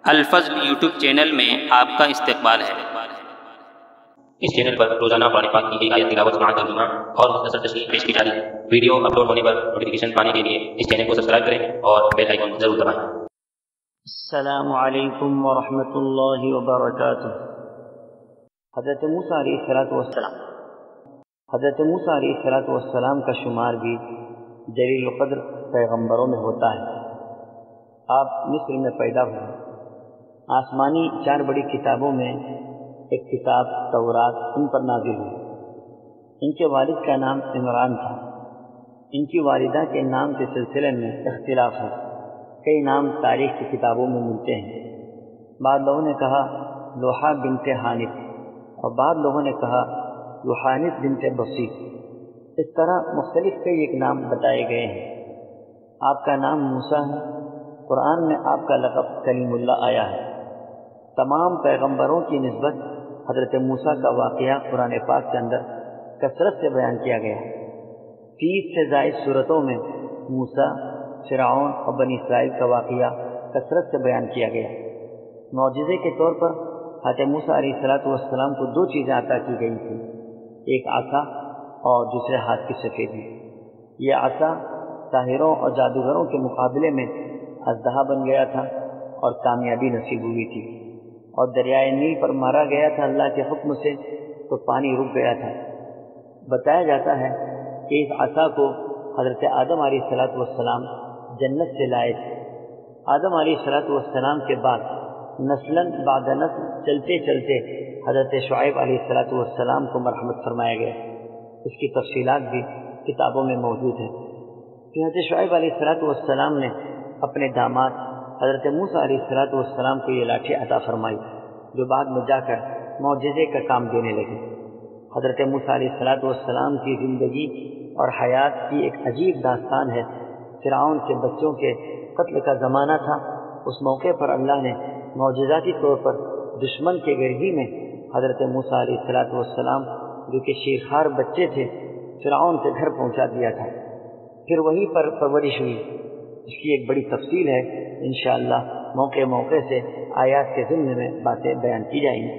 الفضل YouTube channel میں آپ کا استقبال ہے۔ اس چینل پر روزانہ قرآن پاک کی ایک آیت تلاوت سماعت ترجمہ اور مختصر تشریح پیش کی جا رہی ہے۔ ویڈیو اپلوڈ ہونے پر نوٹیفیکیشن پانے کے لیے اس چینل کو سبسکرائب کریں اور بیل آئیکن ضرور دبائیں۔ السلام علیکم ورحمۃ اللہ وبرکاتہ۔ حضرت موسیٰ علیہ السلام کا شمار بھی جلیل القدر پیغمبروں میں ہوتا ہے۔ آپ مصر میں پیدا ہوئے۔ آسمانی 4 بڑی کتابوں میں ایک کتاب تورات ان پر نازل ہوئی۔ ان کے والد کا نام عمران تھا۔ ان کی والدہ کے نام کے سلسلے میں اختلاف ہے۔ کئی نام تاریخ کی کتابوں میں ملتے ہیں۔ بعض لوگوں نے کہا لوحہ بنت حانف اور بعض لوگوں نے کہا یوحانس بنت بصیر۔ اس طرح مختلف کئی ایک نام بتائے گئے ہیں۔ آپ کا نام موسیٰ ہے۔ قرآن میں آپ کا لقب کلیم اللہ آیا ہے۔ تمام پیغمبروں کی نسبت حضرت موسیٰ کا واقعہ قرآن پاک کے اندر کثرت سے بیان کیا گیا ہے۔ 30 سے زائد صورتوں میں موسیٰ، فرعون اور بنی اسرائیل کا واقعہ کثرت سے بیان کیا گیا۔ معجزے کے طور پر حضرت موسیٰ علیہ السلام کو 2 چیزیں عطا کی گئی تھیں، ایک عصا اور دوسرے ہاتھ کی سفیدی۔ یہ عصا ساحروں اور جادوگروں کے مقابلے میں اژدہا بن گیا تھا اور کامیابی نصیب ہوئی تھی، اور دریائے نیل پر مارا گیا تھا اللہ کے حکم سے تو پانی رک گیا تھا۔ بتایا جاتا ہے کہ اس عصا کو حضرت آدم علیہ السلام جنت سے لائے تھے۔ آدم علیہ السلام کے بعد نسلاً بعد نسل چلتے چلتے حضرت شعیب علیہ السلام کو مرحمت فرمایا گیا۔ اس کی تفصیلات بھی کتابوں میں موجود ہیں۔ حضرت شعیب علیہ السلام نے اپنے داماد حضرت موسیٰ علیہ السلام کو یہ لاٹھی عطا فرمائی، جو بعد میں جا کر معجزے کا کام دینے لگی۔ حضرت موسیٰ علیہ السلام کی زندگی اور حیات کی ایک عجیب داستان ہے۔ فرعون کے بچوں کے قتل کا زمانہ تھا۔ اس موقع پر اللہ نے معجزاتی طور پر دشمن کے گرہی میں حضرت موسیٰ علیہ السلام جو کہ شیرخوار بچے تھے فرعون کے گھر پہنچا دیا تھا، پھر وہیں پر پرورش ہوئی۔ اس کی ایک بڑی تفصیل ہے، انشاءاللہ موقع سے آیات کے ضمن میں باتیں بیان کی جائیں گی۔